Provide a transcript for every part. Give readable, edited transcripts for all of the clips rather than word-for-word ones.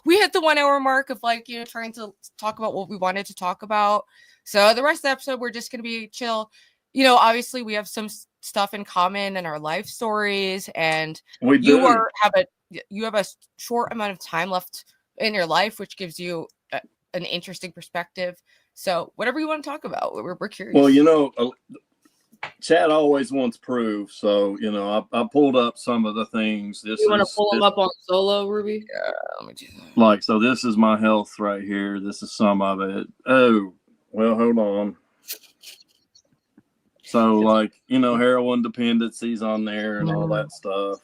we hit the 1 hour mark of like, trying to talk about what we wanted to talk about. So the rest of the episode, we're just going to be chill. Obviously we have some stuff in common in our life stories, and you have a short amount of time left in your life, which gives you an interesting perspective. So whatever you want to talk about, we're curious. Well, Chad always wants proof, so I pulled up some of the things. You want to pull them up on Solo, Ruby? Yeah, let me do that. So this is my health right here. This is some of it. Oh, well, hold on. So heroin dependencies on there and all that stuff.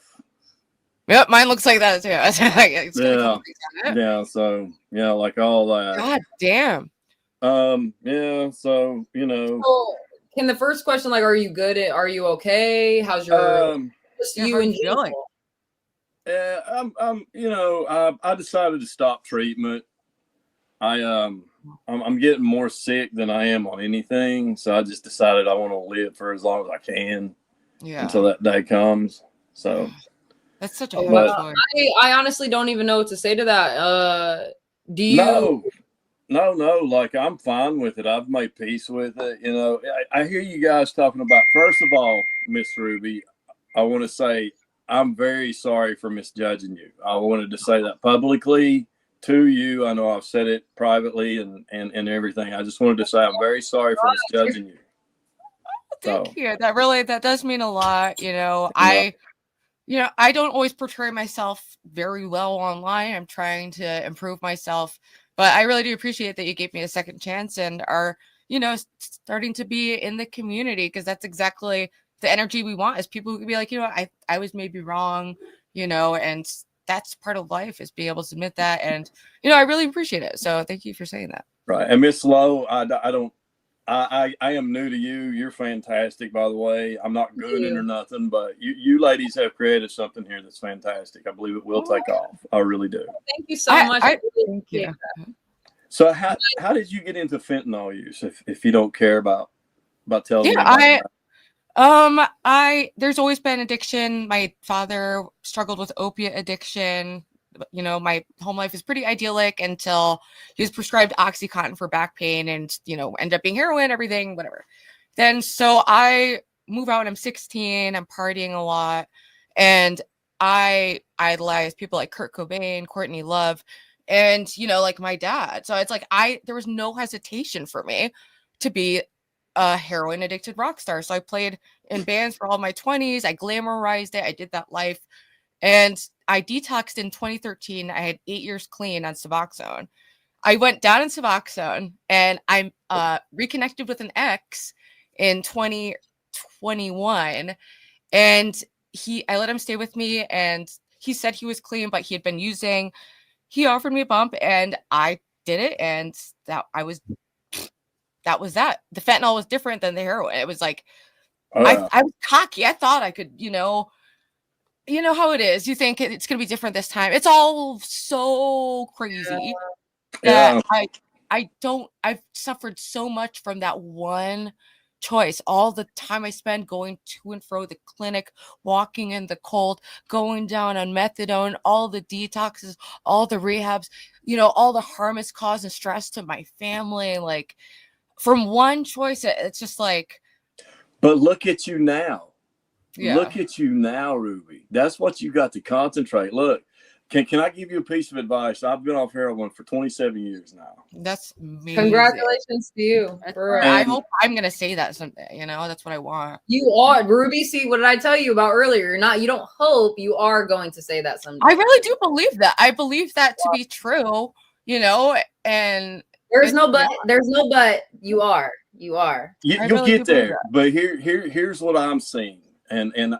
Yep, mine looks like that too. Yeah. So like all that. God damn. Yeah. So So, can the first question, like, are you good? Are you okay? How's your you and feeling? Yeah, I decided to stop treatment. I'm getting more sick than I am on anything, so I just decided I want to live for as long as I can. Yeah. Until that day comes. So that's such a hard choice. I honestly don't even know what to say to that. Do you? No. Like, I'm fine with it. I've made peace with it. I hear you guys talking about. First of all, Miss Ruby, I want to say I'm very sorry for misjudging you. I wanted to say that publicly to you. I know I've said it privately and everything. I just wanted to say I'm very sorry for misjudging you. Thank you. That does mean a lot. I don't always portray myself very well online. I'm trying to improve myself, but I really do appreciate that you gave me a second chance and are, starting to be in the community, because that's exactly the energy we want, is people who can be like, I was maybe wrong, and that's part of life, is be able to admit that. And, I really appreciate it. So thank you for saying that. Right. And Miss Lowe, I am new to you. You're fantastic, by the way. I'm not gooning or nothing, but you ladies have created something here that's fantastic. I believe it will take off. I really do. Thank you so much. Thank you. So how did you get into fentanyl use, if you don't care about telling me about that? There's always been addiction. My father struggled with opiate addiction. My home life is pretty idyllic until he was prescribed OxyContin for back pain and, ended up being heroin, everything, whatever. Then, so I move out, I'm 16, I'm partying a lot, and I idolize people like Kurt Cobain, Courtney Love, and, like my dad. So it's like, there was no hesitation for me to be a heroin addicted rock star. So I played in bands for all my 20s. I glamorized it. I did that life. And I detoxed in 2013. I had 8 years clean on Suboxone. I went down in Suboxone, and I reconnected with an ex in 2021. And I let him stay with me, and he said he was clean, but he had been using. He offered me a bump, and I did it, and that was that. The fentanyl was different than the heroin. It was like, I was cocky. I thought I could, you know how it is. You think it's going to be different this time. It's all so crazy that I've suffered so much from that one choice. All the time I spend going to and fro the clinic, walking in the cold, going down on methadone, all the detoxes, all the rehabs, all the harm it's caused and stress to my family. Like, from one choice, it's just like. But look at you now. Yeah. Look at you now, Ruby. That's what you got to concentrate. Look, can I give you a piece of advice? I've been off heroin for 27 years now. That's amazing. Congratulations to you. I hope I'm going to say that someday. That's what I want. You are, Ruby. See, what did I tell you about earlier? You don't hope, you are going to say that someday. I really do believe that. I believe that to be true, and there's no but. You are. You'll get there. But here's what I'm seeing. And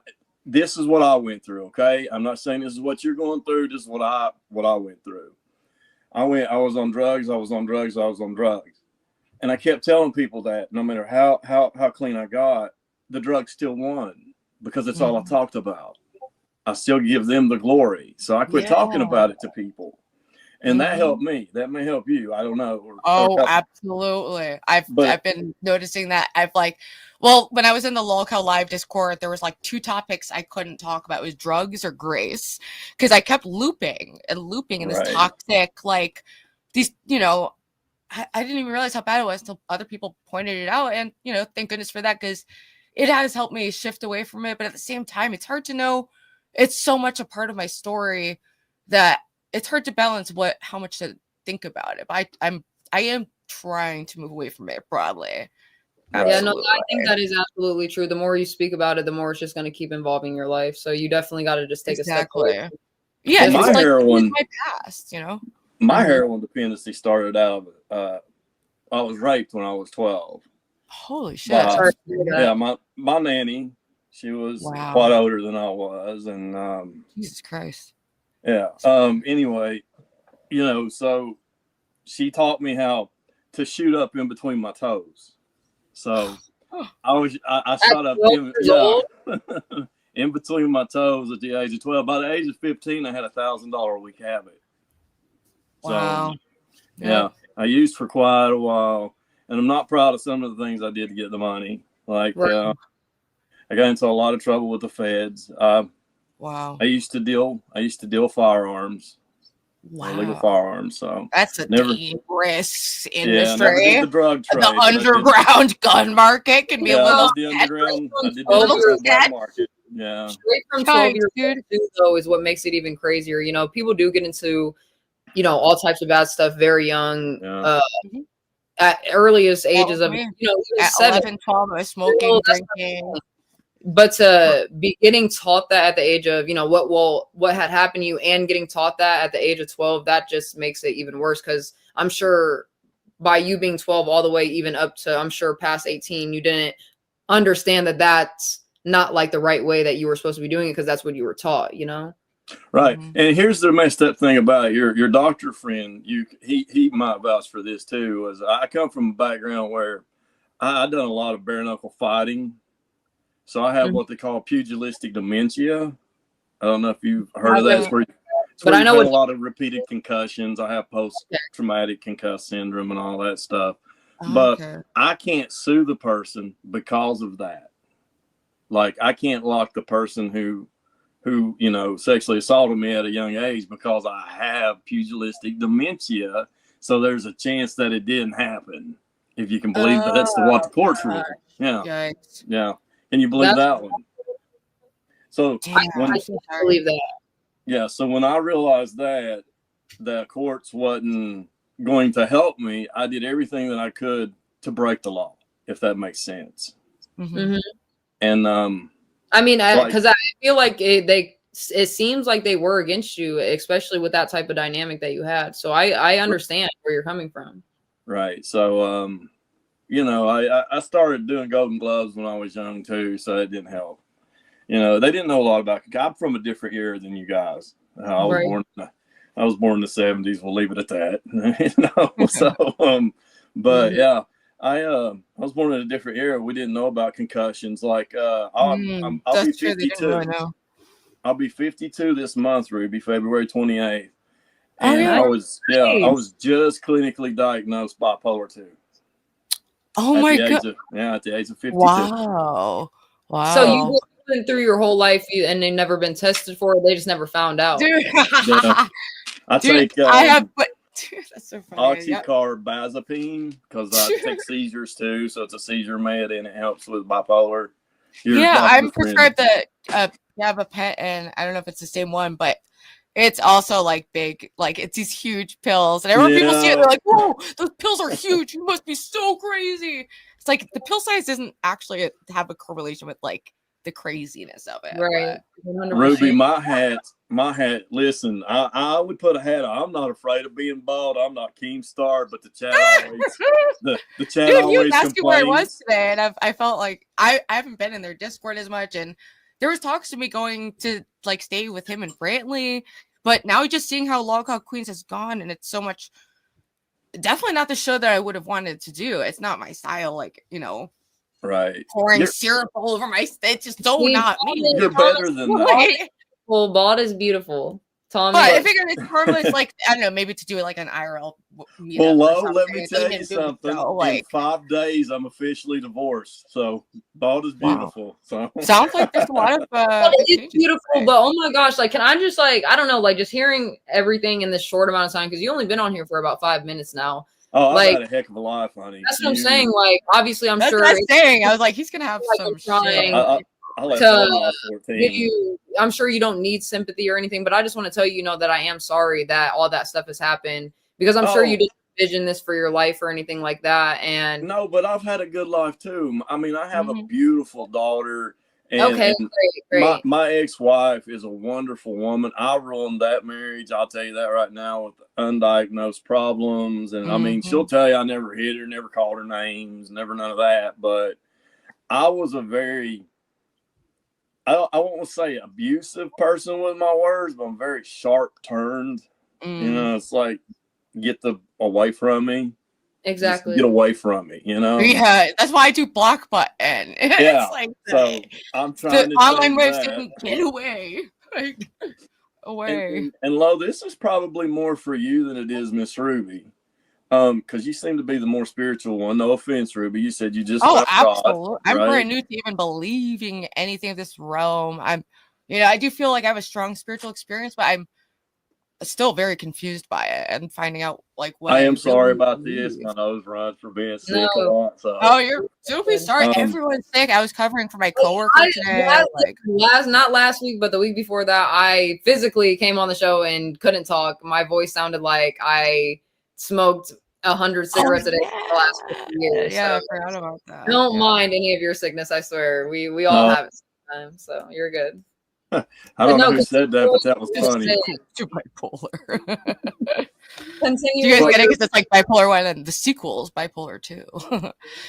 this is what I went through, okay? I'm not saying this is what you're going through. This is what I went through. I was on drugs. And I kept telling people that no matter how clean I got, the drugs still won, because it's all I talked about. I still give them the glory. So I quit talking about it to people. And that helped me. That may help you. I don't know. Absolutely. I've been noticing that. Well, when I was in the LOLCO live Discord, there was like 2 topics I couldn't talk about. It was drugs or grace, because I kept looping and looping in this toxic, like these, you know, I didn't even realize how bad it was until other people pointed it out. And, you know, thank goodness for that, because it has helped me shift away from it. But at the same time, it's hard to know. It's so much a part of my story that it's hard to balance how much to think about it. But I am trying to move away from it broadly. Yeah, no, I think that is absolutely true. The more you speak about it, the more it's just going to keep involving your life. So you definitely got to just take a step away. Yeah, my it's heroin, like my past, you know. My heroin dependency started out. I was raped when I was 12. Holy shit! Yeah, my nanny, she was quite older than I was, and Jesus Christ. Yeah. Anyway, you know, so she taught me how to shoot up in between my toes. So I shot up in between my toes at the age of 12. By the age of 15, I had $1,000 a week habit. So, wow. Yeah, I used for quite a while, and I'm not proud of some of the things I did to get the money. Like, I got into a lot of trouble with the feds. Wow. I used to deal firearms. Wow. Illegal firearms. So that's a dangerous industry. Yeah, never did the drug trade. The underground gun market can be a little underground. I did the underground black market. Yeah. Straight from 12 years old, though, is what makes it even crazier. You know, people do get into, you know, all types of bad stuff very young. At earliest ages of, you know, at 11, 12, I was smoking, drinking. But to be getting taught that at the age of, you know, what had happened to you, and getting taught that at the age of 12, that just makes it even worse. Because I'm sure by you being 12 all the way even up to, I'm sure, past 18, you didn't understand that that's not like the right way that you were supposed to be doing it, because that's what you were taught, you know? Right. And here's the messed up thing about it. Your doctor friend, he might vouch for this too, was I come from a background where I've done a lot of bare knuckle fighting. So I have what they call pugilistic dementia. I don't know if you've heard of that. It's where I know a lot of repeated concussions. I have post-traumatic concussive syndrome and all that stuff. But I can't sue the person because of that. Like, I can't lock the person who you know, sexually assaulted me at a young age because I have pugilistic dementia. So there's a chance that it didn't happen. If you can believe that. That's what the courts rule. Yeah. Yeah. Can you believe that one? So I believe that. Yeah. So when I realized that courts wasn't going to help me, I did everything that I could to break the law, if that makes sense. And I mean, because I feel like it seems like they were against you, especially with that type of dynamic that you had. So I understand where you're coming from. Right. So you know, I started doing Golden Gloves when I was young too, so it didn't help. You know, they didn't know a lot about it. I'm from a different era than you guys. I was born in the 70s. We'll leave it at that. You know, so but yeah, I was born in a different era. We didn't know about concussions. Like I'll be 52. I'll be 52 this month, Ruby, February 28th. And I was just clinically diagnosed bipolar 2. Oh my God. At the age of 52. Wow. So you went through your whole life and they've never been tested for it. They just never found out. Dude. I take that's so funny. Oxycarbazepine because I take seizures too. So it's a seizure med and it helps with bipolar. I'm prescribed Gabapentin, and I don't know if it's the same one, but it's also like big, like it's these huge pills. And everyone people see it, they're like, "Whoa, those pills are huge! You must be so crazy." It's like the pill size doesn't actually have a correlation with like the craziness of it. Right. Ruby, my hat. Listen, I would put a hat on. I'm not afraid of being bald. I'm not Keemstar, but the chat always the chat Dude, always you asked me where I was today, and I felt like I haven't been in their Discord as much, and there was talks to me going to like stay with him in Brantley, but now just seeing how Lolcock Queens has gone, and it's so much. Definitely not the show that I would have wanted to do. It's not my style, like, you know. Right. Pouring syrup all over my. It's just so not me. You're better than that. Well, bald is beautiful. Tommy. But I figured it's harmless, like, I don't know, maybe to do it like an IRL meetup. Well, or Lo, something. let me It tell doesn't you even do it, something. though, In like, 5 days, I'm officially divorced. So, thought is wow. beautiful. So, Sounds like there's a lot of big it's changes. beautiful, but oh my gosh, like, can I just, like, I don't know, like, just hearing everything in this short amount of time, because you only been on here for about 5 minutes now. oh, I've Like, had a heck of a life, honey. that's what I'm saying. Like, obviously, I'm That's sure what I'm it's saying. I was like, he's gonna have like some trying shit. I left to home when I was 14. give you, I'm sure you don't need sympathy or anything, but I just want to tell you, that I am sorry that all that stuff has happened, because I'm sure you didn't envision this for your life or anything like that. And no, but I've had a good life too. I mean, I have a Mhm. beautiful daughter. And, okay, and great. my ex-wife is a wonderful woman. I ruined that marriage. I'll tell you that right now, with undiagnosed problems. And I mean, she'll tell you I never hit her, never called her names, never none of that. But I was a very, I won't say abusive person with my words, but I'm very sharp turned. You know, it's like, away from me. Exactly. Just get away from me, you know? Yeah, that's why I do block button. Yeah. It's like So I'm trying the to online way of that. saying get away. Like away. And Lo, this is probably more for you than it is Miss Ruby. Because you seem to be the more spiritual one. No offense, Ruby. You said you just left absolutely. God, I'm right? brand new to even believing anything of this realm. I do feel like I have a strong spiritual experience, but I'm still very confused by it and finding out like what I am sorry really about this. believe. My nose runs for being sick a No. lot. So. Oh, you're super sorry. Everyone's sick. I was covering for my coworker today. Not last week, but the week before that, I physically came on the show and couldn't talk. My voice sounded like I smoked 100 cigarettes a day for the last 50 years. Yeah, So I forgot about that. don't mind any of your sickness. I swear, we all have it sometimes, so you're good. I don't know who said that, but that was funny. Too bipolar. Continue. Do you guys get it? Because it's like bipolar 1 and the sequel is bipolar 2.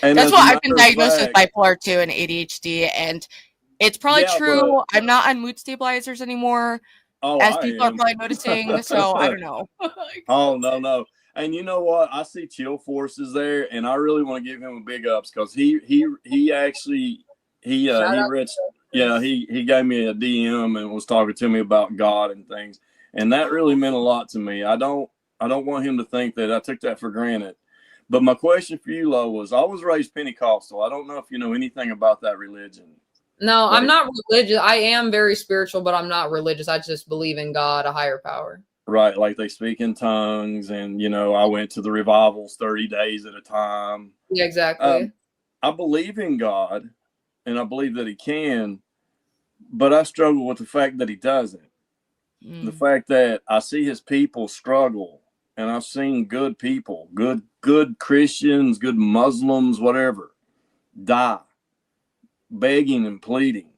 And that's why I've been diagnosed with bipolar 2 and ADHD, and it's probably true. I'm not on mood stabilizers anymore, as people are probably noticing. So I don't know. Oh no. And you know what? I see Chill Forces there, and I really want to give him a big ups because he actually he gave me a DM and was talking to me about God and things, and that really meant a lot to me. I don't want him to think that I took that for granted. But my question for you, Lo, was I was raised Pentecostal. I don't know if you know anything about that religion. No, I'm not religious. I am very spiritual, but I'm not religious. I just believe in God, a higher power. Right, like they speak in tongues, and I went to the revivals 30 days at a time. Yeah, exactly. I believe in God, and I believe that He can, but I struggle with the fact that He doesn't. The fact that I see His people struggle, and I've seen good people, good Christians, good Muslims, whatever, die, begging and pleading,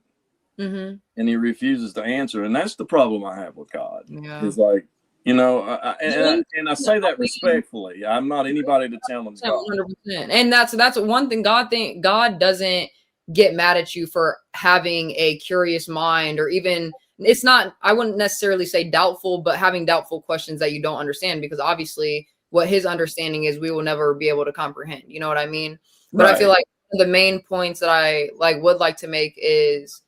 and He refuses to answer, and that's the problem I have with God. Yeah. It's like, and I say that respectfully. I'm not anybody to tell them God. 100%. And that's one thing. God doesn't get mad at you for having a curious mind, or even, it's not, I wouldn't necessarily say doubtful, but having doubtful questions that you don't understand, because obviously what His understanding is, we will never be able to comprehend. You know what I mean? But I feel like the main points that I would like to make is,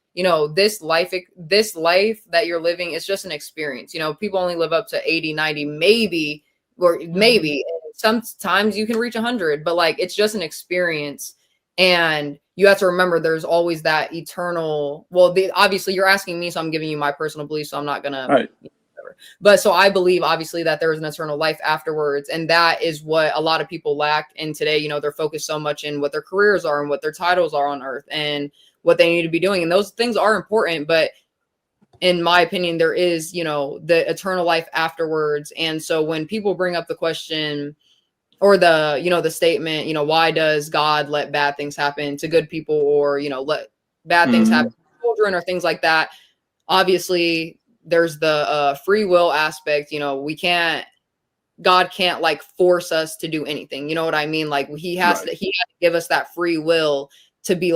this life that you're living is just an experience. People only live up to 80, 90, maybe. Sometimes you can reach 100, but it's just an experience. And you have to remember there's always that eternal, obviously you're asking me, so I'm giving you my personal beliefs, so I'm not gonna, whatever. But so I believe obviously that there is an eternal life afterwards. And that is what a lot of people lack. And today, they're focused so much in what their careers are and what their titles are on earth and what they need to be doing. And those things are important, but in my opinion, there is, the eternal life afterwards. And so when people bring up the question or the statement, why does God let bad things happen to good people, or, let bad things happen to children or things like that? Obviously there's the free will aspect. God can't force us to do anything. You know what I mean? He has to give us that free will to be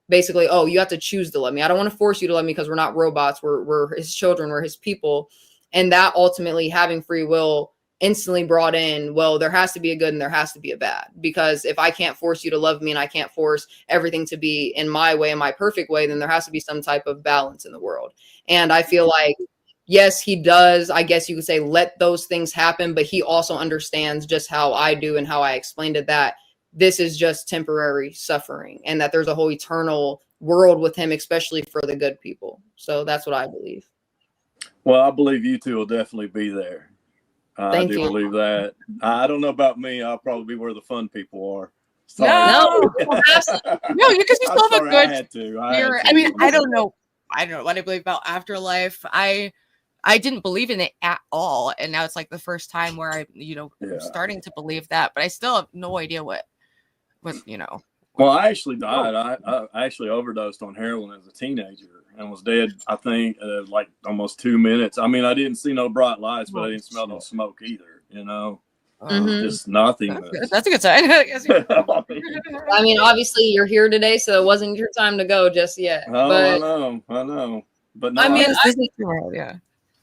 basically, oh, you have to choose to love me. I don't want to force you to love me, because we're not robots. We're His children. We're His people. And that ultimately, having free will instantly brought in, well, there has to be a good and there has to be a bad, because if I can't force you to love me and I can't force everything to be in my way, in my perfect way, then there has to be some type of balance in the world. And I feel like yes, he does, I guess you could say, let those things happen, but he also understands, just how I do and how I explained it, that this is just temporary suffering and that there's a whole eternal world with him, especially for the good people. So that's what I believe. Well, I believe you two will definitely be there. I do believe that. I don't know about me. I'll probably be where the fun people are. Sorry. No, No, because you still have a good I had to. I mean, I don't know what I believe about afterlife. I didn't believe in it at all, and now it's like the first time where I'm starting to believe that, but I still have no idea what. Well, I actually died. I actually overdosed on heroin as a teenager and was dead, I think, like almost 2 minutes. I mean, I didn't see no bright lights, but I didn't smell no smoke either, just nothingness. That's a good sign. I mean, obviously you're here today, so it wasn't your time to go just yet. Oh, but I know. But no, I mean,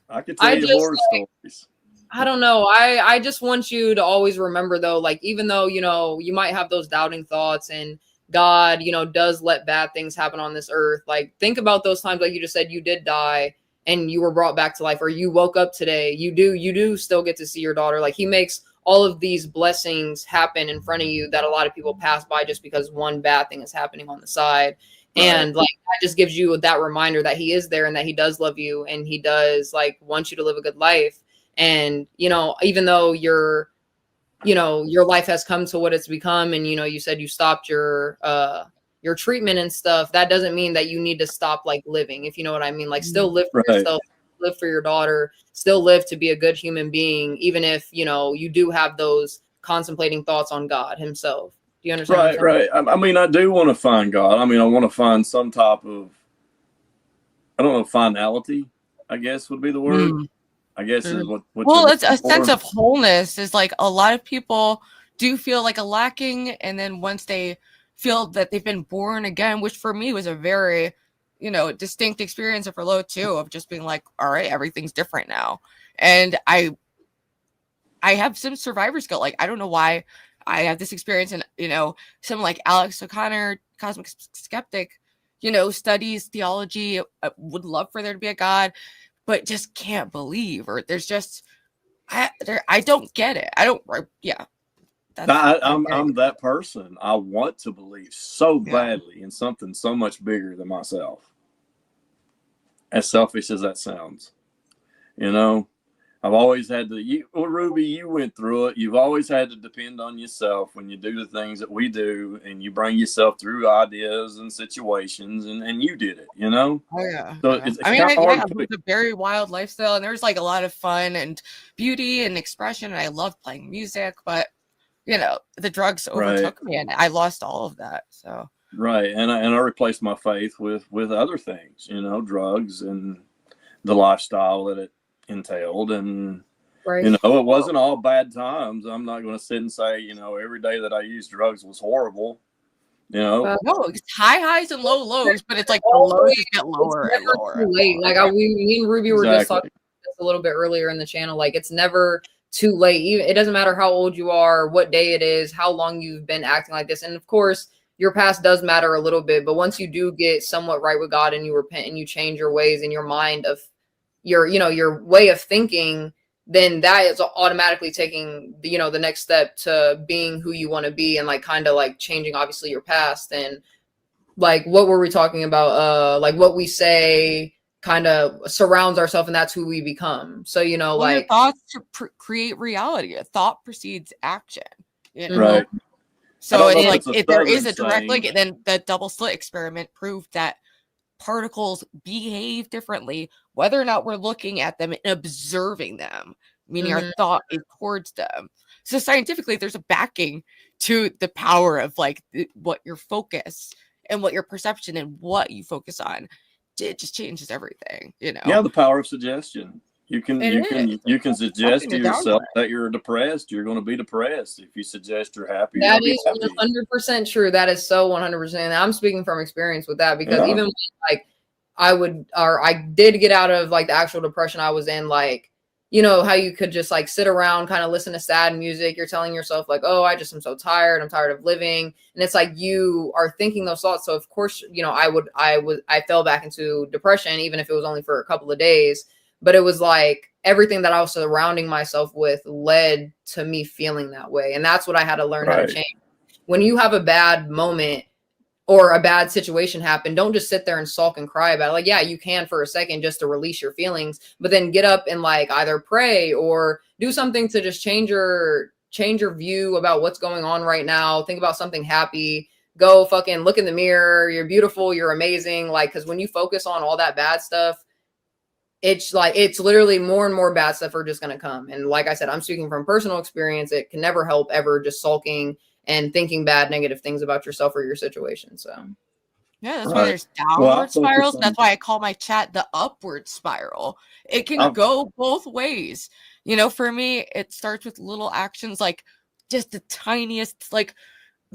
I could tell you horror stories. I don't know. I just want you to always remember, though, like, even though, you might have those doubting thoughts and God, does let bad things happen on this earth. Like, think about those times, like you just said, you did die and you were brought back to life, or you woke up today. You do still get to see your daughter. Like, he makes all of these blessings happen in front of you that a lot of people pass by just because one bad thing is happening on the side. Right. And like, that just gives you that reminder that he is there and that he does love you and he does like want you to live a good life. And, even though your life has come to what it's become, and, you said you stopped your treatment and stuff, that doesn't mean that you need to stop like living, if you know what I mean. Like, still live for yourself, live for your daughter, still live to be a good human being, even if, you do have those contemplating thoughts on God himself. Do you understand? Right. I mean, I do want to find God. I mean, I want to find some type of, I don't know, finality, I guess would be the word. I guess is what well, it's a sense of wholeness. Is like a lot of people do feel like a lacking, and then once they feel that they've been born again, which for me was a very, distinct experience, and for Lo too, of just being like, all right, everything's different now. And I have some survivor's guilt. Like, I don't know why I have this experience, and someone like Alex O'Connor, cosmic skeptic, studies theology, would love for there to be a God, but just can't believe, or there's just I don't get it. I don't. Yeah, I'm that person. I want to believe so badly in something so much bigger than myself. As selfish as that sounds, I've always had to. Ruby, you went through it. You've always had to depend on yourself when you do the things that we do, and you bring yourself through ideas and situations, and you did it. Oh yeah. So yeah. It's I mean, I lived a very wild lifestyle, and there's like a lot of fun and beauty and expression, and I love playing music, but the drugs overtook me, and I lost all of that. So right, and I replaced my faith with other things, drugs and the lifestyle that it entailed, and it wasn't all bad times. I'm not going to sit and say every day that I used drugs was horrible. No, it's high highs and low lows, but it's like the lows just get lower and lower. Too late. Like me and Ruby were just talking about this a little bit earlier in the channel. Like, it's never too late. Even it doesn't matter how old you are, what day it is, how long you've been acting like this, and of course your past does matter a little bit. But once you do get somewhat right with God and you repent and you change your ways and your mind of your way of thinking, then that is automatically taking the next step to being who you want to be, and like kind of like changing obviously your past. And like, what were we talking about? Like, what we say kind of surrounds ourselves, and that's who we become. So like, thoughts create reality. A thought precedes action. Right. So it's like, if there is a direct link, then the double slit experiment proved that particles behave differently, whether or not we're looking at them and observing them, meaning our thought is towards them. So scientifically, there's a backing to the power of like what your focus and what your perception and what you focus on. It just changes everything, Yeah, the power of suggestion. You can suggest to yourself that you're depressed. You're going to be depressed. If you suggest you're happy, that is 100% true. That is so 100%. I'm speaking from experience with that, because even when, like, I did get out of like the actual depression I was in, like, how you could just like sit around, kind of listen to sad music. You're telling yourself like, oh, I just am so tired. I'm tired of living. And it's like, you are thinking those thoughts. So of course, I fell back into depression, even if it was only for a couple of days. but it was like everything that I was surrounding myself with led to me feeling that way. And that's what I had to learn how to change. When you have a bad moment or a bad situation happen, don't just sit there and sulk and cry about it. Like, yeah, you can for a second just to release your feelings, but then get up and like either pray or do something to just change your view about what's going on right now. Think about something happy. Go fucking look in the mirror. You're beautiful. You're amazing. Like, because when you focus on all that bad stuff, it's like, it's literally more and more bad stuff are just going to come. And like I said, I'm speaking from personal experience. It can never help ever just sulking and thinking bad, negative things about yourself or your situation. So, yeah, that's why there's downward spirals. That's why I call my chat the upward spiral. It can go both ways. You know, for me, it starts with little actions, like just the tiniest, like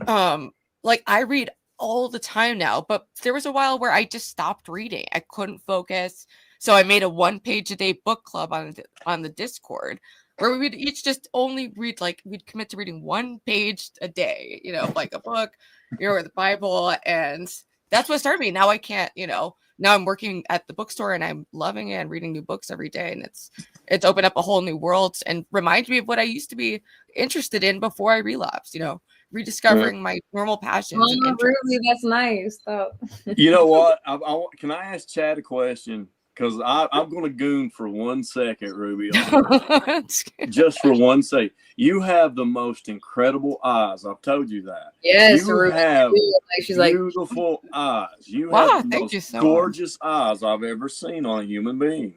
I read all the time now, but there was a while where I just stopped reading. I couldn't focus. So I made a 1-page a day book club on the Discord, where we would each just only read, like, we'd commit to reading 1 page a day, you know, like a book, you know, or the Bible. And that's what started me. Now I can't, you know, now I'm working at the bookstore and I'm loving it and reading new books every day. And it's opened up a whole new world and reminds me of what I used to be interested in before I relapsed, you know, rediscovering my normal passions. Oh, really? That's nice. You know what? Can I ask Chad a question? Because I'm going to goon for 1 second, Ruby. Just for 1 second. You have the most incredible eyes. I've told you that. Yes, you Ruby. have she's beautiful eyes. You have the most gorgeous eyes I've ever seen on a human being.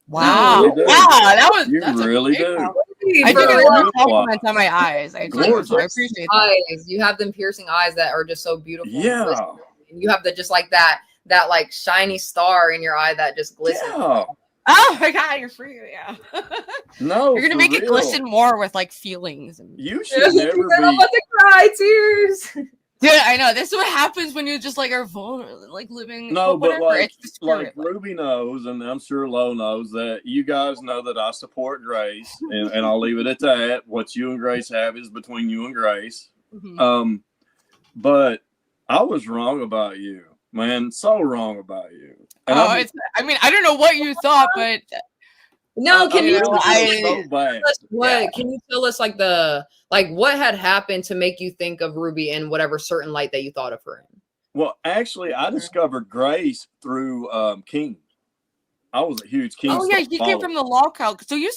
Wow. Really that was you really do. I do get a lot of compliments on my eyes. I appreciate that. Eyes. You have them piercing eyes that are just so beautiful. Yeah. And you have the just like that like shiny star in your eye that just glistens. Yeah. Oh my God, you're free. Yeah. No, you're gonna make it glisten more with like feelings. You should never be. I'm about to cry tears. Dude, I know this is what happens when you just like are vulnerable, like living. No, but like like Ruby knows, and I'm sure Lo knows that you guys know that I support Grace, and I'll leave it at that. What you and Grace have is between you and Grace. Mm-hmm. But I was wrong about you, man. So wrong about you. And I mean, I don't know what you thought, but no, can you? What can you tell us like what had happened to make you think of Ruby in whatever certain light that you thought of her in? Well, actually, I discovered Grace through King. I was a huge King. Oh yeah, he came from the lockout, so you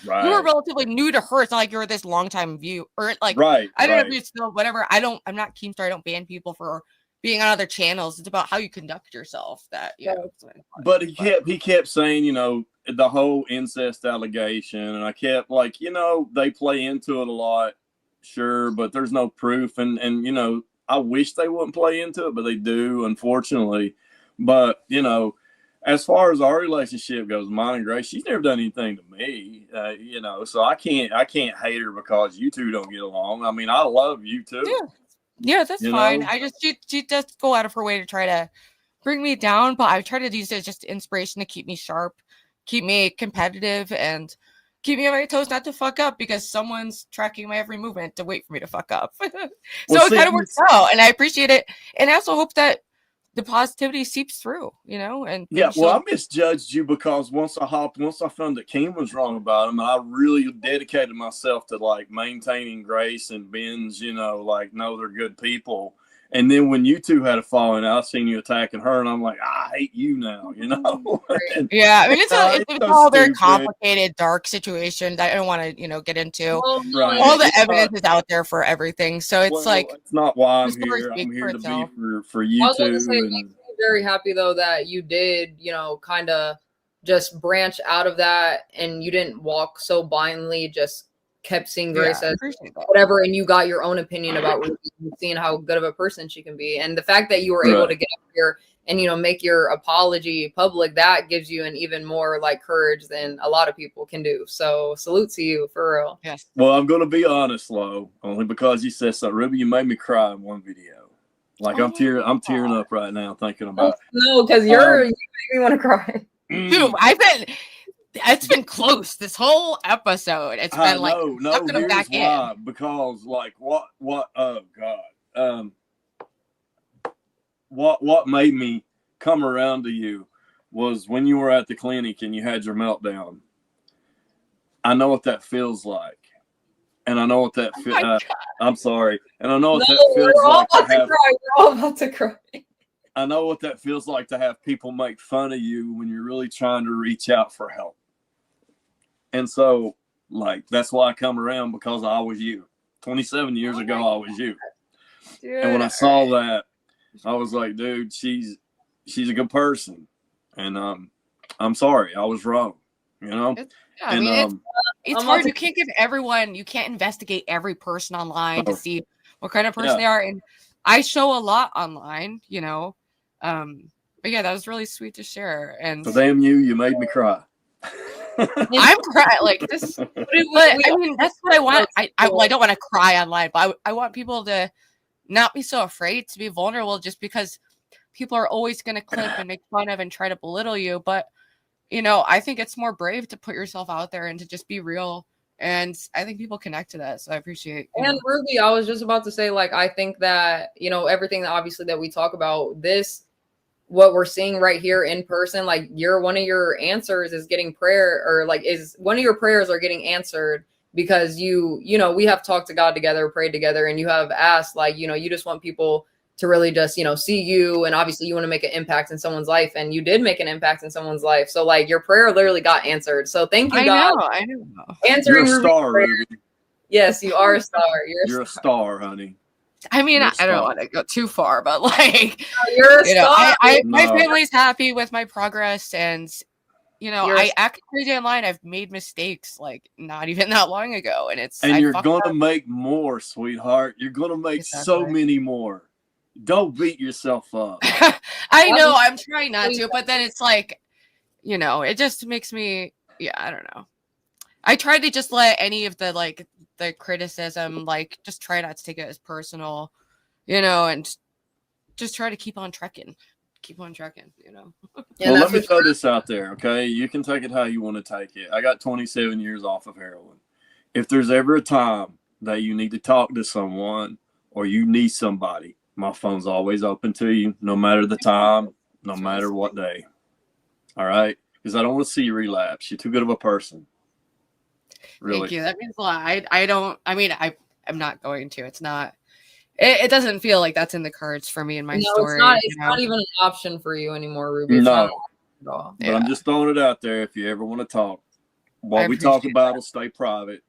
were relatively new to her. It's not like you were this long time view or like I don't know if you still whatever. I'm not Keemstar. I don't ban people for being on other channels. It's about how you conduct yourself. That But he kept saying, you know, the whole incest allegation, and I kept like, you know, they play into it a lot, sure, but there's no proof, and you know, I wish they wouldn't play into it, but they do, unfortunately. But you know, as far as our relationship goes, mine and Grace, she's never done anything to me, you know, so I can't hate her because you two don't get along. I mean, I love you too. Yeah, that's fine. I just she does go out of her way to try to bring me down, but I try to use it as just inspiration to keep me sharp, keep me competitive, and keep me on my toes not to fuck up because someone's tracking my every movement to wait for me to fuck up. So it kind of works out, and I appreciate it. And I also hope that the positivity seeps through, you know? And yeah, well, I misjudged you because once I found that Keem was wrong about him, I really dedicated myself to like maintaining Grace and Ben's, you know, like, no, they're good people. And then when you two had a falling out, I seen you attacking her, and I'm like, I hate you now, you know? Yeah, I mean, it's all very complicated, dark situation that I don't want to, you know, get into. All the evidence is out there for everything, so it's it's not why I'm here. I'm here to be for you two. It makes me very happy though that you did, you know, kind of just branch out of that, and you didn't walk so blindly, just kept seeing Grace as whatever, and you got your own opinion about Ruby and seeing how good of a person she can be. And the fact that you were able to get up here and, you know, make your apology public, that gives you an even more like courage than a lot of people can do. So salute to you, for real. Yes. Well, I'm going to be honest, Lo, only because you said so. Ruby, you made me cry in one video. Like I'm tearing up right now thinking about it. No, because you make me want to cry. Dude, it's been close this whole episode. It's been like here's back why. In. Because like what oh God. What made me come around to you was when you were at the clinic and you had your meltdown. I know what that feels like. And I know what that I'm sorry. And I know what that feels like to have. We're all about to cry. I know what that feels like to have people make fun of you when you're really trying to reach out for help. And so, like, that's why I come around, because I was you. 27 years ago, I was you. Dude, and when I saw that, I was like, dude, she's a good person. And I'm sorry, I was wrong. You know? I mean, it's hard. You can't give everyone, you can't investigate every person online to see what kind of person they are. And I show a lot online, you know. But yeah, that was really sweet to share. And so damn you made me cry. I'm crying like this. But I mean, that's what I want. I don't want to cry online, but I want people to not be so afraid to be vulnerable, just because people are always going to clip and make fun of and try to belittle you. But you know, I think it's more brave to put yourself out there and to just be real. And I think people connect to that. So I appreciate it. And Ruby, I was just about to say, like, I think that, you know, everything that obviously that we talk about, this, what we're seeing right here in person, like one of your answers is getting prayer, or like is one of your prayers are getting answered because you know, we have talked to God together, prayed together, and you have asked, like, you know, you just want people to really just, you know, see you, and obviously you want to make an impact in someone's life, and you did make an impact in someone's life. So like your prayer literally got answered. So thank you, God. I know. Answering You're a star, Ruby. Yes, you are a star. You're a star, honey. I mean, I don't want to go too far, but like, you're a star. My family's happy with my progress, and you know, I act crazy online. I've made mistakes like not even that long ago, and you're gonna make more, sweetheart. You're gonna make so many more. Don't beat yourself up. I know, I'm trying not to, but then it's like, you know, it just makes me, I don't know. I try to just let any of the like the criticism, like just try not to take it as personal, you know, and just try to keep on trekking, you know. Well, let me throw this out there, okay? You can take it how you want to take it. I got 27 years off of heroin. If there's ever a time that you need to talk to someone or you need somebody, my phone's always open to you, no matter the time, no matter what day. All right? Because I don't want to see you relapse. You're too good of a person. Really. Thank you. That means a lot. I'm not going to. It's not. It doesn't feel like that's in the cards for me in my story. It's not even an option for you anymore, Ruby. It's no. Not at all. But I'm just throwing it out there. If you ever want to talk, what we talk about will stay private.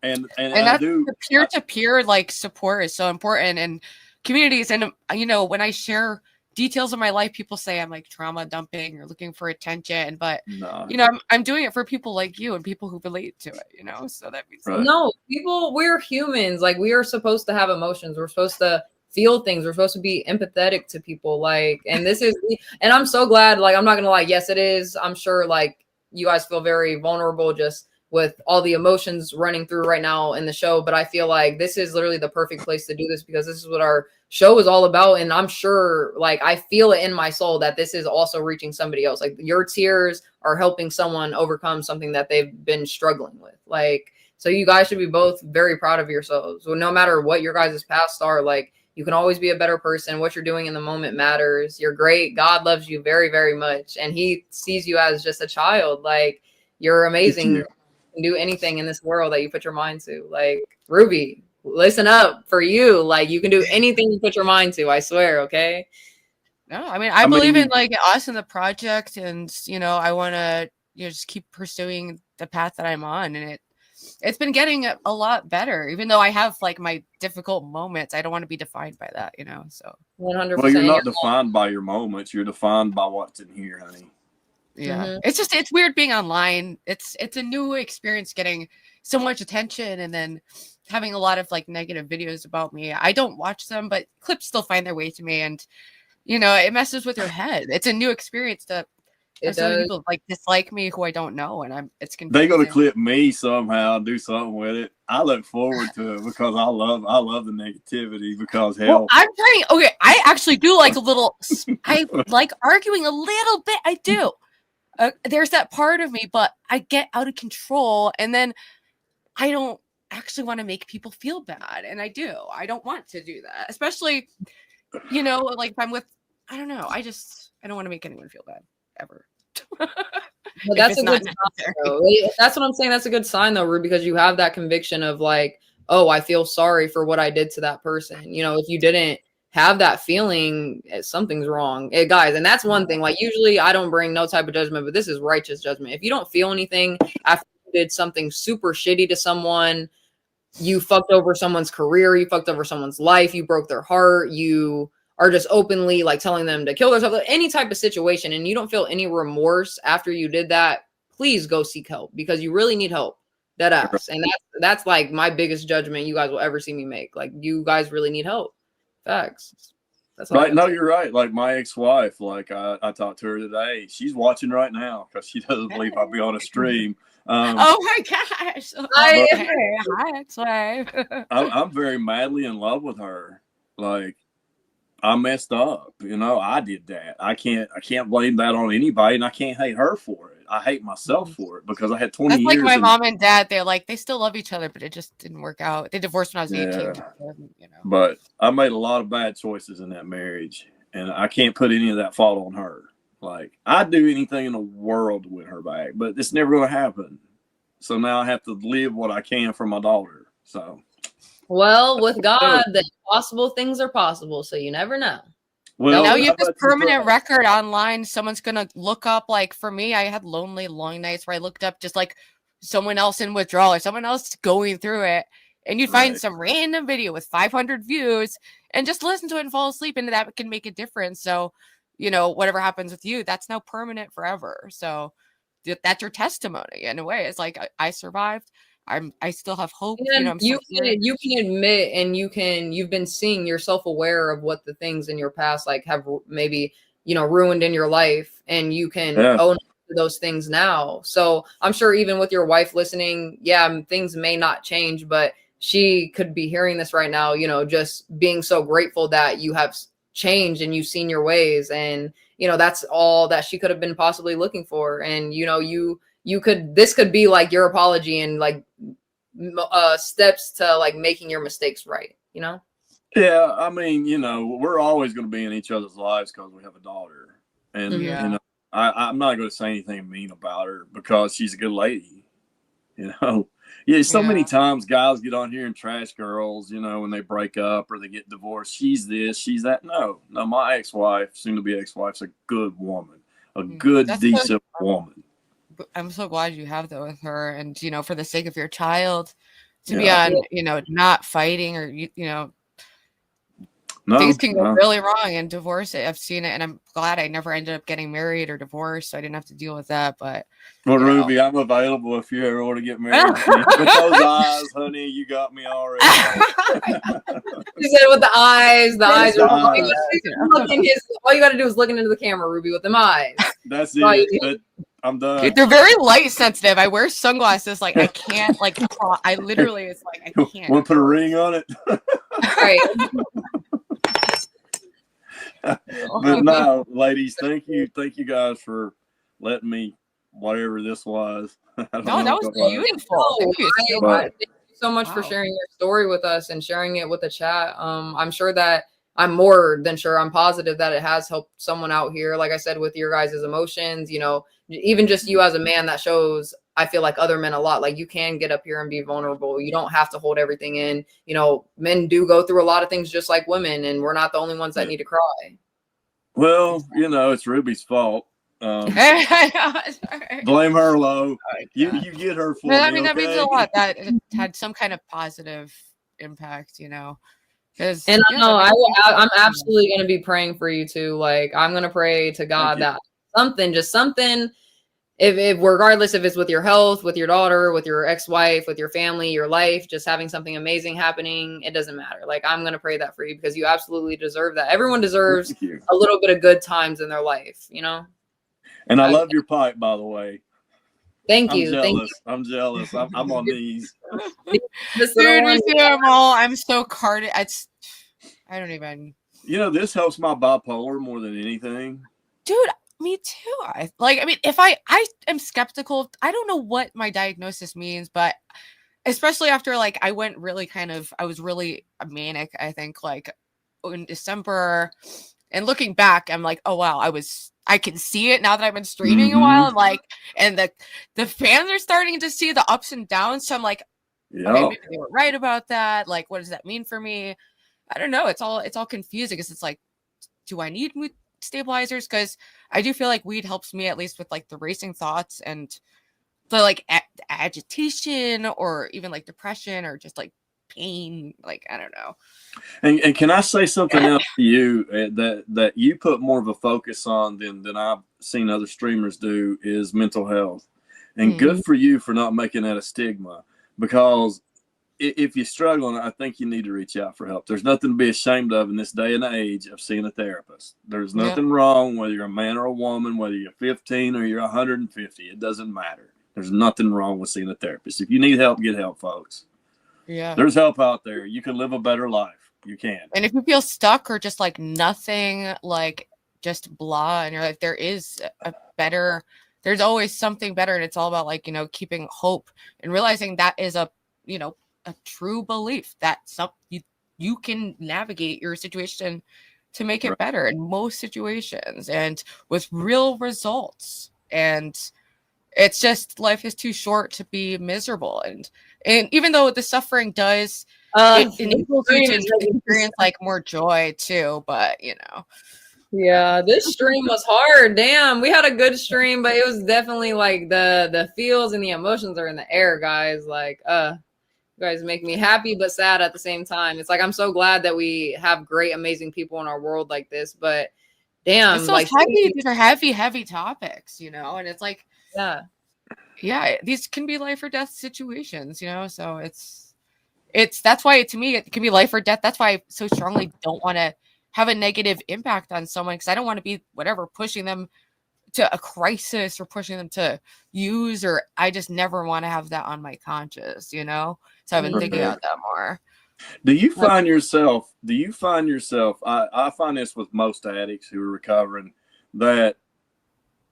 And that's the peer-to-peer like support is so important, and communities. And you know, when I share details of my life, people say I'm like trauma dumping or looking for attention, but you know, I'm doing it for people like you and people who relate to it, you know. So that means we're humans. Like, we are supposed to have emotions. We're supposed to feel things. We're supposed to be empathetic to people. Like, and this is, and I'm so glad. Like, I'm not gonna lie. Yes, it is. I'm sure like you guys feel very vulnerable just with all the emotions running through right now in the show. But I feel like this is literally the perfect place to do this, because this is what our show is all about. And I'm sure, like, I feel it in my soul that this is also reaching somebody else. Like, your tears are helping someone overcome something that they've been struggling with. Like, so you guys should be both very proud of yourselves. So no matter what your guys' past are, like, you can always be a better person. What you're doing in the moment matters. You're great. God loves you very, very much. And he sees you as just a child. Like, you're amazing. You can do anything in this world that you put your mind to. Like, Ruby, listen up for you. Like, you can do anything you put your mind to. I swear. Okay. No, I mean, I believe in like us and the project, and you know, I want to, you know, just keep pursuing the path that I'm on, and it's been getting a lot better. Even though I have like my difficult moments, I don't want to be defined by that, you know. So 100%. Well, you're not defined by your moments. You're defined by what's in here, honey. Yeah, it's weird being online. It's a new experience, getting so much attention and then having a lot of like negative videos about me. I don't watch them, but clips still find their way to me, and you know, it messes with your head. It's a new experience to have some people like dislike me who I don't know, and it's confusing. They're gonna clip me somehow, do something with it. I look forward to it because I love the negativity, because hell, well, I'm trying. Okay, I actually do like a little. I like arguing a little bit. I do. There's that part of me, but I get out of control, and then I don't actually want to make people feel bad, and I don't want to do that, especially, you know, like if I'm with, I don't know, I don't want to make anyone feel bad. ever. But that's a good sign, though. That's what I'm saying. That's a good sign, though, Ruby, because you have that conviction of like, oh, I feel sorry for what I did to that person. You know, if you didn't have that feeling, something's wrong, guys. And that's one thing. Like, usually I don't bring no type of judgment, but this is righteous judgment. If you don't feel anything after you did something super shitty to someone, you fucked over someone's career, you fucked over someone's life, you broke their heart, you are just openly like telling them to kill themselves, any type of situation, and you don't feel any remorse after you did that, please go seek help, because you really need help. Dead ass. And that's like my biggest judgment you guys will ever see me make. Like, you guys really need help. Facts. That's right. No, you're right. Like my ex-wife, like I talked to her today. She's watching right now because she doesn't believe I'll be on a stream. Oh my gosh. Hi, ex-wife. I'm very madly in love with her. Like, I messed up, you know. I did that. I can't blame that on anybody, and I can't hate her for it. I hate myself for it because I had 20 years. That's like my mom and dad. They're like, they still love each other, but it just didn't work out. They divorced when I was 18. You know. But I made a lot of bad choices in that marriage, and I can't put any of that fault on her. Like, I'd do anything in the world to win her back, but it's never going to happen. So now I have to live what I can for my daughter. So. Well, with God, the impossible things are possible, so you never know. Well, now you have this permanent record online. Someone's gonna look up, like, for me, I had lonely, long nights where I looked up just like someone else in withdrawal or someone else going through it, and you'd find some random video with 500 views and just listen to it and fall asleep, and that can make a difference. So, you know, whatever happens with you, that's now permanent forever. So that's your testimony in a way. It's like, I survived. I still have hope. And you can admit, and you've been seeing, you're self-aware of what the things in your past like have maybe, you know, ruined in your life, and you can own those things now. So I'm sure even with your wife listening, things may not change, but she could be hearing this right now, you know, just being so grateful that you have changed and you've seen your ways, and you know, that's all that she could have been possibly looking for. And you know, this could be like your apology and like steps to like making your mistakes right, you know? Yeah, I mean, you know, we're always going to be in each other's lives because we have a daughter. And, you know, I'm not going to say anything mean about her because she's a good lady, you know? So many times guys get on here and trash girls, you know, when they break up or they get divorced. She's this, she's that. No, my ex-wife, soon to be ex-wife's a good woman, a good, decent woman. I'm so glad you have that with her, and you know, for the sake of your child, to be on, you know, not fighting, or you know, things can go really wrong in divorce. I've seen it, and I'm glad I never ended up getting married or divorced, so I didn't have to deal with that. But well, Ruby, I'm available if you ever want to get married. With those eyes, honey, you got me already. She said with the eyes are all you got to do is looking into the camera, Ruby, with them eyes. That's it. I'm done. Dude, they're very light sensitive. I wear sunglasses. Like, I can't, like, I literally, it's like, I can't. Want to put a ring on it? Right. But no, ladies, thank you guys for letting me, whatever this was. No, that was beautiful. Thank you so much for sharing your story with us and sharing it with the chat. I'm sure that I'm more than sure, I'm positive that it has helped someone out here. Like I said, with your guys' emotions, you know, even just you as a man, that shows, I feel like, other men a lot. Like, you can get up here and be vulnerable. You don't have to hold everything in. You know, men do go through a lot of things just like women, and we're not the only ones that need to cry. Well, you know, it's Ruby's fault. Blame her, Lo. You get her for me. I mean, that means a lot that it had some kind of positive impact, you know. And I'm absolutely going to be praying for you too. Like, I'm going to pray to God that something, if regardless if it's with your health, with your daughter, with your ex-wife, with your family, your life, just having something amazing happening, it doesn't matter. Like, I'm going to pray that for you because you absolutely deserve that. Everyone deserves a little bit of good times in their life, you know? And I love your pipe, by the way. Thank you. I'm jealous. I'm on these. Dude, we see them all. I'm so carded. I don't even. You know, this helps my bipolar more than anything. Dude, me too. I mean, if I am skeptical. I don't know what my diagnosis means, but especially after, like, I went really I was really manic, I think, like, in December. And looking back, I'm like, oh, wow, I was I can see it now that I've been streaming a while, and like, and the fans are starting to see the ups and downs. So I'm like, okay, maybe they were right about that. Like, what does that mean for me? I don't know. It's all confusing because it's like, do I need mood stabilizers? Because I do feel like weed helps me at least with like the racing thoughts and the like agitation or even like depression or just like pain. Like, I don't know. And can I say something else to you that you put more of a focus on than I've seen other streamers do is mental health, and good for you for not making that a stigma, because if you're struggling, I think you need to reach out for help. There's nothing to be ashamed of in this day and age of seeing a therapist. There's nothing wrong whether you're a man or a woman, whether you're 15 or you're 150. It doesn't matter. There's nothing wrong with seeing a therapist. If you need help, get help, folks. Yeah. There's help out there. You can live a better life. You can. And if you feel stuck or just like nothing, like just blah, and you're like, there's always something better. And it's all about like, keeping hope and realizing that is a true belief that you can navigate your situation to make it better in most situations and with real results. And it's just, life is too short to be miserable. And even though the suffering does, it enables you to experience like more joy too, but Yeah, this stream was hard. Damn, we had a good stream, but it was definitely like the feels and the emotions are in the air, guys. Like, you guys make me happy but sad at the same time. It's like I'm so glad that we have great, amazing people in our world like this. But damn, it's so like heavy. These are heavy topics, and it's like, yeah, these can be life or death situations, So it's that's why to me it can be life or death. That's why I so strongly don't want to have a negative impact on someone, because I don't want to be pushing them to a crisis or pushing them to use, or I just never want to have that on my conscience, So I've been thinking about that more. Do you find yourself, I find this with most addicts who are recovering, that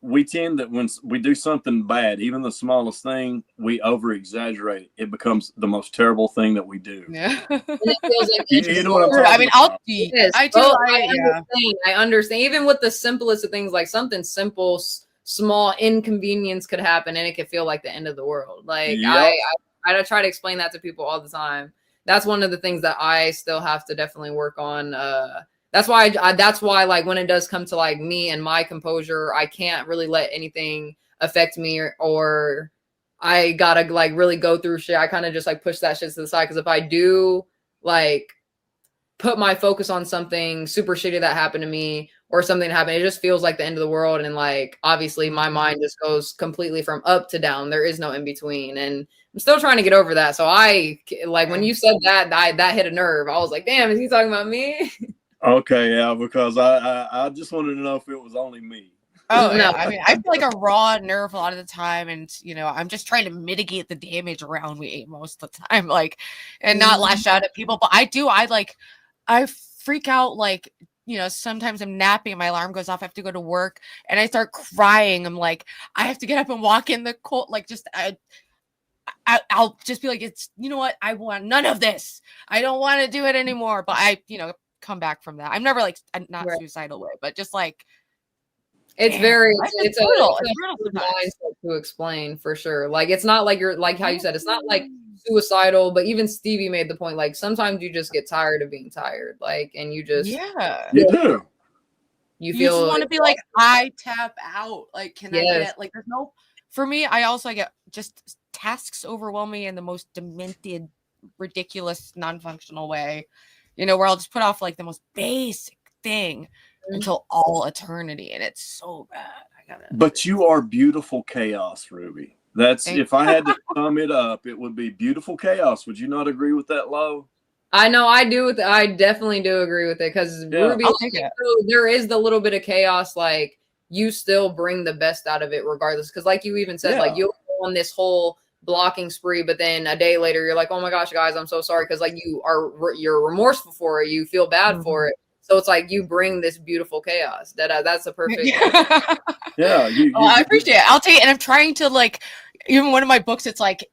we tend that when we do something bad, even the smallest thing, we over exaggerate. It becomes the most terrible thing that we do. Yeah. And it feels like you know what I'm talking about. I understand. Even with the simplest of things, like something simple, small inconvenience could happen and it could feel like the end of the world. Like I try to explain that to people all the time. That's one of the things that I still have to definitely work on. That's why like when it does come to like me and my composure, I can't really let anything affect me or I gotta like really go through shit. I kind of just like push that shit to the side, because if I do like put my focus on something super shitty that happened to me or something that happened, it just feels like the end of the world. And like obviously my mind just goes completely from up to down. There is no in between, and I'm still trying to get over that. So I like when you said that hit a nerve. I was like, damn, is he talking about me? Okay, yeah, because I just wanted to know if it was only me. Oh, no. Yeah. I mean, I feel like a raw nerve a lot of the time, and I'm just trying to mitigate the damage around me most of the time, like, and not lash out at people. But I freak out, like, sometimes I'm napping, my alarm goes off, I have to go to work, and I start crying. I'm like, I have to get up and walk in the cold, like, just I'll just be like, it's, you know what, I want none of this. I don't want to do it anymore. But I, come back from that. I'm never like, I'm not suicidal way, but just like, it's brutal. It's a mindset to explain for sure. Like, it's not like you're like how you said, it's not like suicidal, but even Stevie made the point, like sometimes you just get tired of being tired, like, and you just you do. You feel just want to be like, I tap out. Like, can I get like, there's no, for me, I also get just tasks overwhelm me in the most demented, ridiculous, non-functional way, where I'll just put off like the most basic thing until all eternity, and it's so bad. But you are beautiful chaos, Ruby. That's if I had to sum it up, it would be beautiful chaos. Would you not agree with that, Lo? I know I do. I definitely do agree with it, because Ruby, there is the little bit of chaos. Like, you still bring the best out of it regardless. Because like you even said, like you'll go on this whole blocking spree, but then a day later you're like, oh my gosh, guys, I'm so sorry, because like you're remorseful for it, you feel bad for it. So it's like you bring this beautiful chaos. That's a perfect. I appreciate it. I'll tell you, and I'm trying to, like, even one of my books, it's like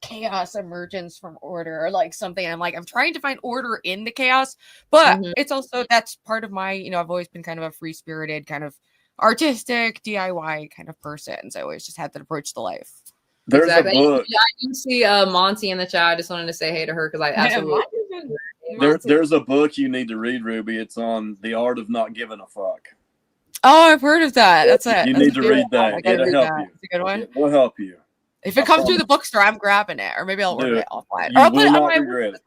chaos emergence from order or like something. I'm like, I'm trying to find order in the chaos, but it's also, that's part of my, I've always been kind of a free spirited kind of artistic DIY kind of person. So I always just had that approach to life. There's Exactly. a book. I do see Monty in the chat. I just wanted to say hey to her because I absolutely. There's a book you need to read, Ruby. It's on the art of not giving a fuck. Oh, I've heard of that. That's it. You That's need to read that. It'll help you. It's a good one. It will help you. If it comes through the bookstore, I'm grabbing it, or maybe I'll order it offline. You Or I'll put will it on not my regret it.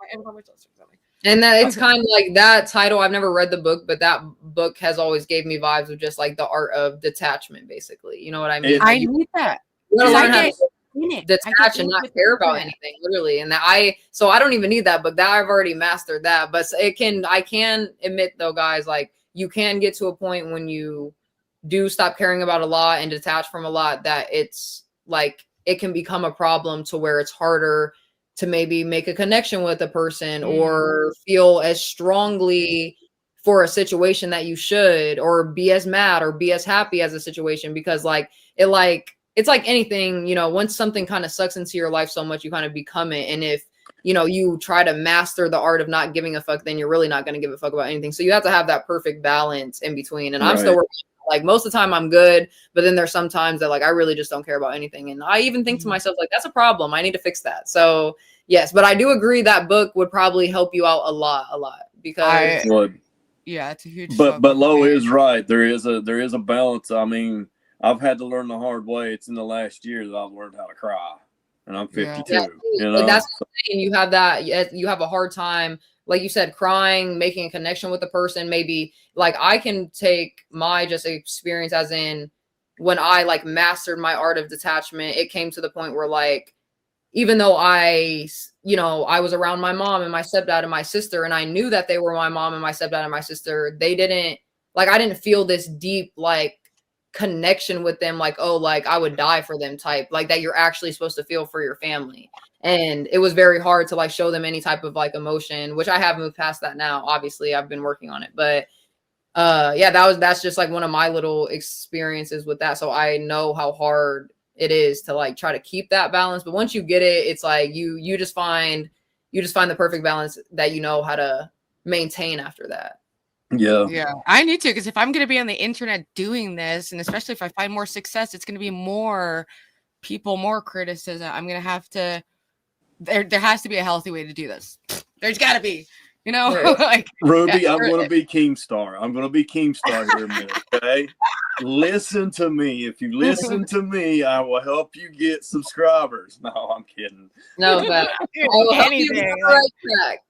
And that it's kind of like that title. I've never read the book, but that book has always gave me vibes of just like the art of detachment, basically. You know what I mean? I need that. You gotta learn how I to detach and not care about anything, literally. And that I don't even need that book. That I've already mastered that. But I can admit though, guys, like you can get to a point when you do stop caring about a lot and detach from a lot that it's like it can become a problem to where it's harder to maybe make a connection with a person or feel as strongly for a situation that you should, or be as mad or be as happy as a situation, because it's like anything, you know, once something kind of sucks into your life so much, you kind of become it. And if, you know, you try to master the art of not giving a fuck, then you're really not going to give a fuck about anything. So you have to have that perfect balance in between. And I'm still working. Like most of the time I'm good, but then there's some times that like I really just don't care about anything. And I even think to myself, like, that's a problem. I need to fix that. So yes, but I do agree that book would probably help you out a lot because yeah, it's a huge but Lo is right. There is a balance. I mean, I've had to learn the hard way. It's in the last year that I've learned how to cry. And I'm 52. Yeah, you know? That's what I'm saying. You have that, you have a hard time, like you said, crying, making a connection with the person. Maybe like I can take my just experience as in when I like mastered my art of detachment, it came to the point where like, even though I was around my mom and my stepdad and my sister, and I knew that they were my mom and my stepdad and my sister, I didn't feel this deep, like, connection with them, like, oh, like I would die for them type, like that you're actually supposed to feel for your family. And it was very hard to like show them any type of like emotion, which I have moved past that now. Obviously I've been working on it, but that's just like one of my little experiences with that. So I know how hard it is to like try to keep that balance. But once you get it, it's like you just find the perfect balance that you know how to maintain after that. Yeah, I need to, because if I'm going to be on the internet doing this, and especially if I find more success, it's going to be more people, more criticism. I'm going to have to, there has to be a healthy way to do this. There's got to be, you know, like Ruby, yeah, I'm going to be Keemstar. I'm going to be Keemstar here in a minute. Okay. Listen to me. If you listen to me, I will help you get subscribers. No, I'm kidding. No, but I will help you get the right track.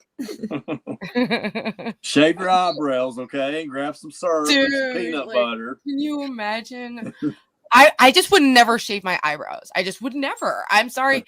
Shave your eyebrows, okay? Grab some syrup and some peanut butter. Can you imagine? I just would never shave my eyebrows. I just would never. I'm sorry.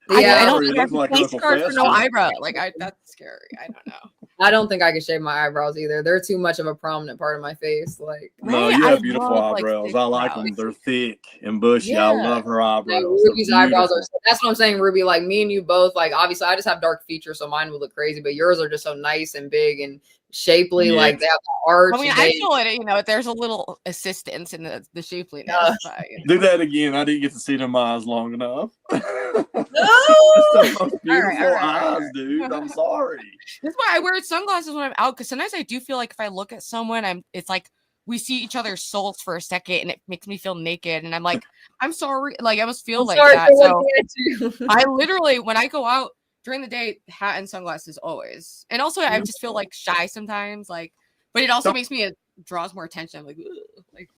Yeah, I don't think I have a face card for no eyebrow. Like that's scary. I don't know. I don't think I can shave my eyebrows either. They're too much of a prominent part of my face. Like, no, you have beautiful eyebrows. I like them. They're thick and bushy. Yeah. I love her eyebrows. Like, Ruby's eyebrows are. That's what I'm saying, Ruby. Like me and you both. Like obviously, I just have dark features, so mine would look crazy. But yours are just so nice and big and shapely. Yeah. Like they have the arch. I mean, I feel it. You know, there's a little assistance in the shapeliness. But, you know. Do that again. I didn't get to see them eyes long enough. No. That's the most beautiful eyes, dude. I'm sorry. That's why I wear sunglasses when I'm out, because sometimes I do feel like if I look at someone, it's like we see each other's souls for a second, and it makes me feel naked, and I'm like, I'm sorry. Like I must feel like that. So I literally, when I go out during the day, hat and sunglasses always, and also I just feel like shy sometimes. Like, but it also makes me, it draws more attention. I'm like,